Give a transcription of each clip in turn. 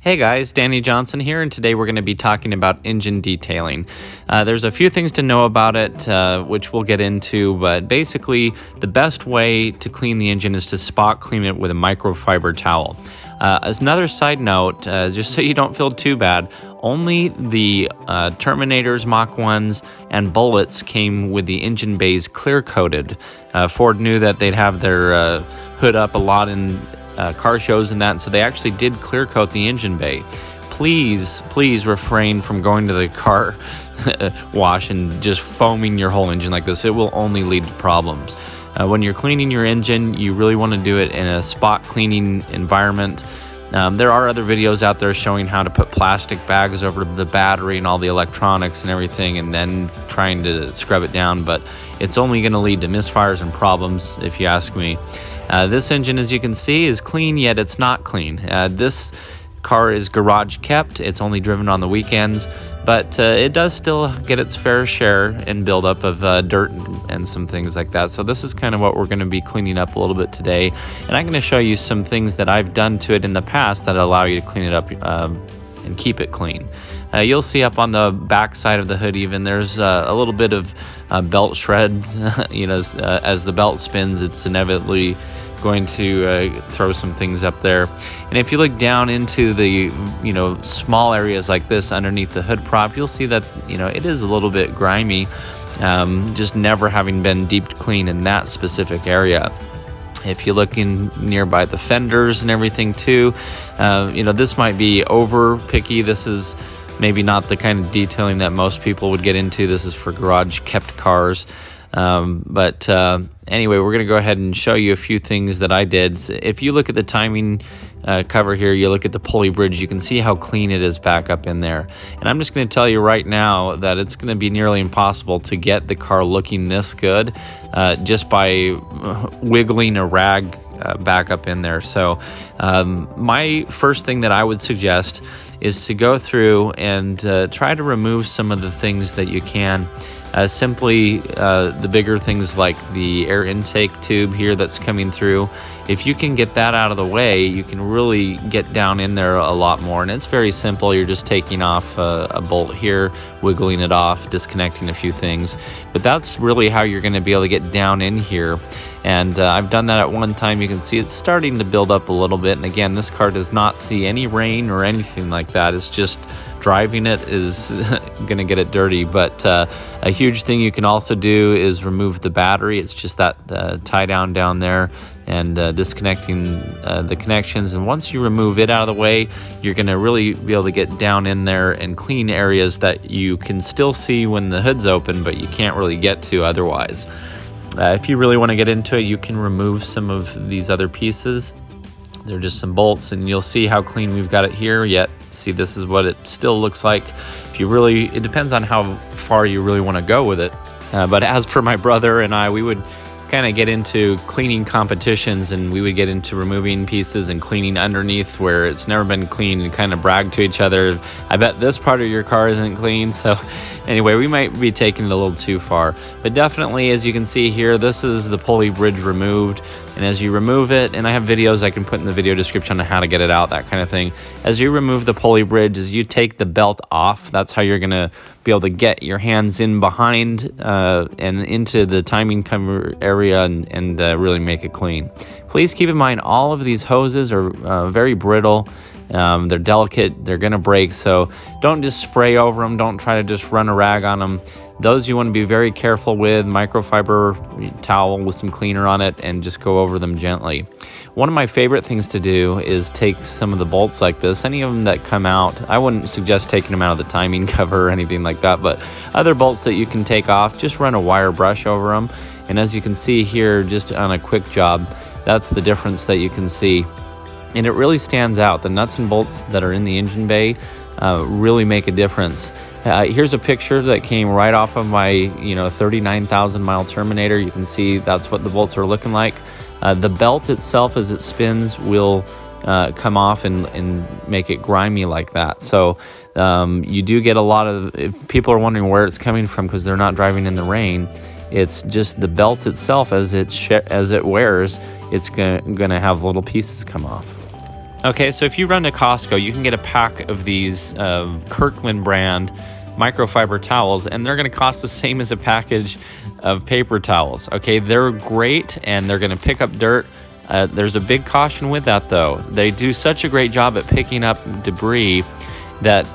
Hey guys, Danny Johnson here, and today we're going to be talking about engine detailing. There's a few things to know about it, which we'll get into, but basically the best way to clean the engine is to spot clean it with a microfiber towel. As another side note, just so you don't feel too bad, only the Terminators, Mach 1s, and Bullets came with the engine bays clear coated. Ford knew that they'd have their hood up a lot in car shows and that, so they actually did clear coat the engine bay. Please refrain from going to the car wash and just foaming your whole engine like this. It will only lead to problems. When you're cleaning your engine, you really want to do it in a spot cleaning environment. There are other videos out there showing how to put plastic bags over the battery and all the electronics and everything, and then trying to scrub it down, but it's only going to lead to misfires and problems, if you ask me. This engine, as you can see, is clean, yet it's not clean. This car is garage kept. It's only driven on the weekends, but it does still get its fair share and buildup of dirt and some things like that. So this is kind of what we're going to be cleaning up a little bit today. And I'm going to show you some things that I've done to it in the past that allow you to clean it up and keep it clean. You'll see up on the back side of the hood even there's a little bit of belt shreds. As the belt spins, it's inevitably going to throw some things up there. And if you look down into the small areas like this underneath the hood prop, you'll see that it is a little bit grimy, just never having been deep clean in that specific area. If you look in nearby the fenders and everything too, this might be over picky. This is maybe not the kind of detailing that most people would get into. This is for garage kept cars. Anyway, we're going to go ahead and show you a few things that I did. If you look at the timing cover here, you look at the pulley bridge, you can see how clean it is back up in there. And I'm just going to tell you right now that it's going to be nearly impossible to get the car looking this good just by wiggling a rag back up in there. So my first thing that I would suggest is to go through and try to remove some of the things that you can. Simply the bigger things like the air intake tube here that's coming through. If you can get that out of the way, you can really get down in there a lot more. And it's very simple. You're just taking off a bolt here, wiggling it off, disconnecting a few things. But that's really how you're going to be able to get down in here. And I've done that at one time. You can see it's starting to build up a little bit. And again, this car does not see any rain or anything like that. It's just driving it is going to get it dirty. But a huge thing you can also do is remove the battery. It's just that tie down there and disconnecting the connections. And once you remove it out of the way, you're going to really be able to get down in there and clean areas that you can still see when the hood's open, but you can't really get to otherwise. If you really want to get into it, you can remove some of these other pieces. They're just some bolts, and you'll see how clean we've got it here. Yet, see, this is what it still looks like. It depends on how far you really want to go with it. But as for my brother and I, we would kind of get into cleaning competitions, and we would get into removing pieces and cleaning underneath where it's never been cleaned and kind of brag to each other, I bet this part of your car isn't clean. So anyway, we might be taking it a little too far. But definitely, as you can see here, this is the pulley bridge removed. And as you remove it, and I have videos I can put in the video description on how to get it out, that kind of thing. As you remove the pulley bridge, as you take the belt off, that's how you're going to be able to get your hands in behind and into the timing cover area and really make it clean. Please keep in mind all of these hoses are very brittle. They're delicate, they're going to break, so don't just spray over them. Don't try to just run a rag on them. Those you want to be very careful with. Microfiber towel with some cleaner on it and just go over them gently. One of my favorite things to do is take some of the bolts like this, any of them that come out. I wouldn't suggest taking them out of the timing cover or anything like that, but other bolts that you can take off, just run a wire brush over them. And as you can see here, just on a quick job, that's the difference that you can see. And it really stands out. The nuts and bolts that are in the engine bay really make a difference. Here's a picture that came right off of my 39,000 mile Terminator. You can see that's what the bolts are looking like. The belt itself, as it spins, will come off and make it grimy like that. So you do get a lot of, if people are wondering where it's coming from because they're not driving in the rain, it's just the belt itself. As it wears, it's gonna have little pieces come off. Okay, so if you run to Costco, you can get a pack of these Kirkland brand microfiber towels, and they're going to cost the same as a package of paper towels. Okay, they're great, and they're going to pick up dirt. There's a big caution with that, though. They do such a great job at picking up debris that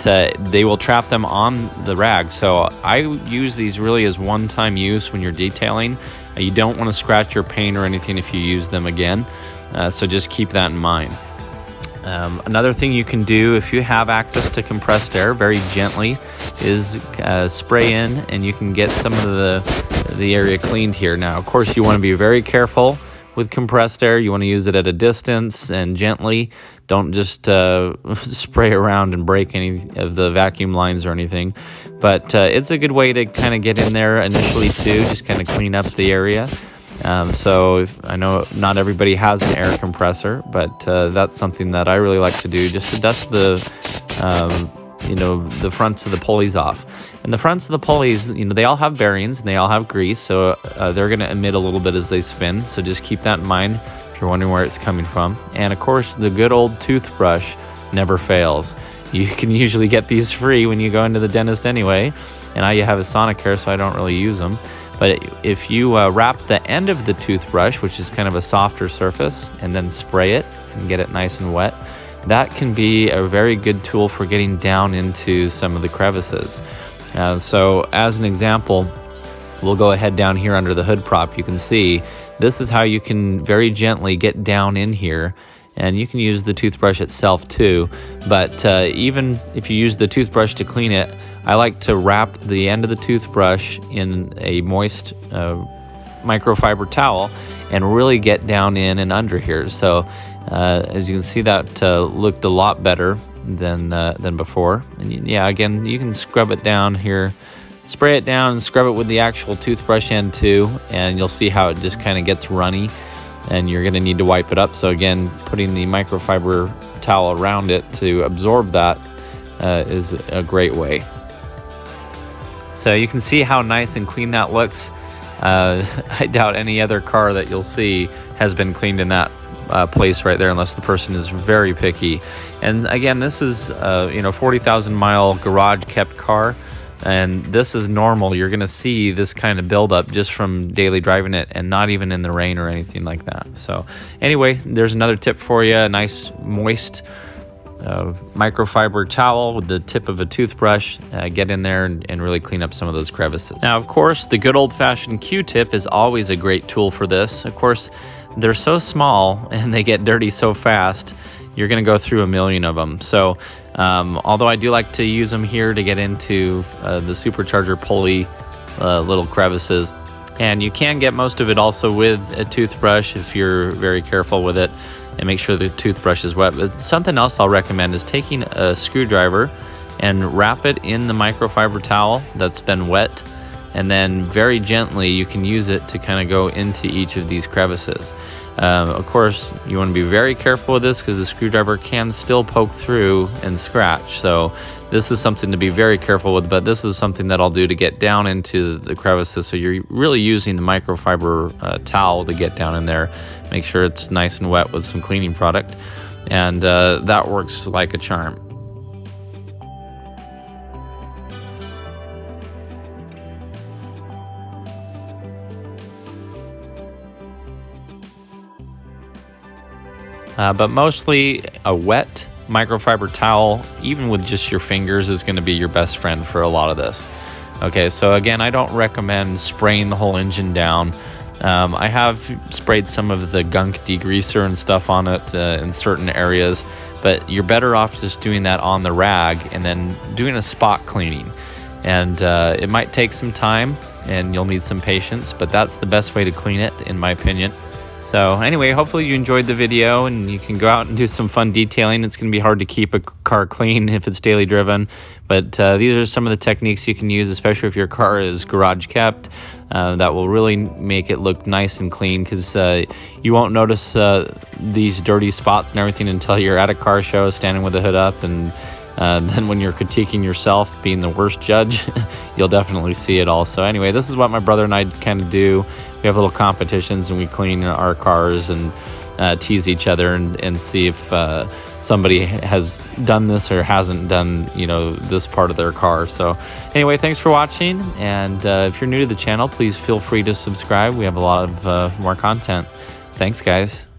they will trap them on the rag. So I use these really as one-time use when you're detailing. You don't want to scratch your paint or anything if you use them again. So just keep that in mind. Another thing you can do if you have access to compressed air very gently is spray in, and you can get some of the area cleaned here. Now, of course, you want to be very careful with compressed air. You want to use it at a distance and gently. Don't just spray around and break any of the vacuum lines or anything. But it's a good way to kind of get in there initially too, just kind of clean up the area. So I know not everybody has an air compressor, but that's something that I really like to do, just to dust the fronts of the pulleys off. And the fronts of the pulleys, they all have bearings and they all have grease, so they're going to emit a little bit as they spin. So just keep that in mind if you're wondering where it's coming from. And of course, the good old toothbrush never fails. You can usually get these free when you go into the dentist anyway. And I have a Sonicare, so I don't really use them. But if you wrap the end of the toothbrush, which is kind of a softer surface, and then spray it and get it nice and wet, that can be a very good tool for getting down into some of the crevices. So as an example, we'll go ahead down here under the hood prop. You can see this is how you can very gently get down in here. And you can use the toothbrush itself too, but even if you use the toothbrush to clean it, I like to wrap the end of the toothbrush in a moist microfiber towel and really get down in and under here. So as you can see, that looked a lot better than before. And yeah, again, you can scrub it down here, spray it down and scrub it with the actual toothbrush end too, and you'll see how it just kind of gets runny. And you're going to need to wipe it up. So again, putting the microfiber towel around it to absorb that is a great way. So you can see how nice and clean that looks. I doubt any other car that you'll see has been cleaned in that place right there, unless the person is very picky. And again, this is 40,000 mile garage kept car. And this is normal. You're going to see this kind of buildup just from daily driving it, and not even in the rain or anything like that. So anyway, there's another tip for you. A nice moist microfiber towel with the tip of a toothbrush. Get in there and really clean up some of those crevices. Now, of course, the good old-fashioned Q-tip is always a great tool for this. Of course, they're so small and they get dirty so fast. You're going to go through a million of them. So although I do like to use them here to get into the supercharger pulley little crevices, and you can get most of it also with a toothbrush if you're very careful with it and make sure the toothbrush is wet. But something else I'll recommend is taking a screwdriver and wrap it in the microfiber towel that's been wet, and then very gently you can use it to kind of go into each of these crevices. Of course, you want to be very careful with this because the screwdriver can still poke through and scratch. So this is something to be very careful with, but this is something that I'll do to get down into the crevices. So you're really using the microfiber towel to get down in there. Make sure it's nice and wet with some cleaning product. And that works like a charm. But mostly a wet microfiber towel, even with just your fingers, is going to be your best friend for a lot of this. Okay, so again, I don't recommend spraying the whole engine down. I have sprayed some of the gunk degreaser and stuff on it in certain areas, but you're better off just doing that on the rag and then doing a spot cleaning. And it might take some time and you'll need some patience, but that's the best way to clean it, in my opinion. So anyway, hopefully you enjoyed the video and you can go out and do some fun detailing. It's going to be hard to keep a car clean if it's daily driven, but these are some of the techniques you can use, especially if your car is garage kept. That will really make it look nice and clean, because you won't notice these dirty spots and everything until you're at a car show standing with the hood up, and then when you're critiquing yourself, being the worst judge, you'll definitely see it all. So anyway, this is what my brother and I kind of do. We have little competitions and we clean our cars and tease each other and see if somebody has done this or hasn't done, you know, this part of their car. So anyway, thanks for watching. And if you're new to the channel, please feel free to subscribe. We have a lot of more content. Thanks, guys.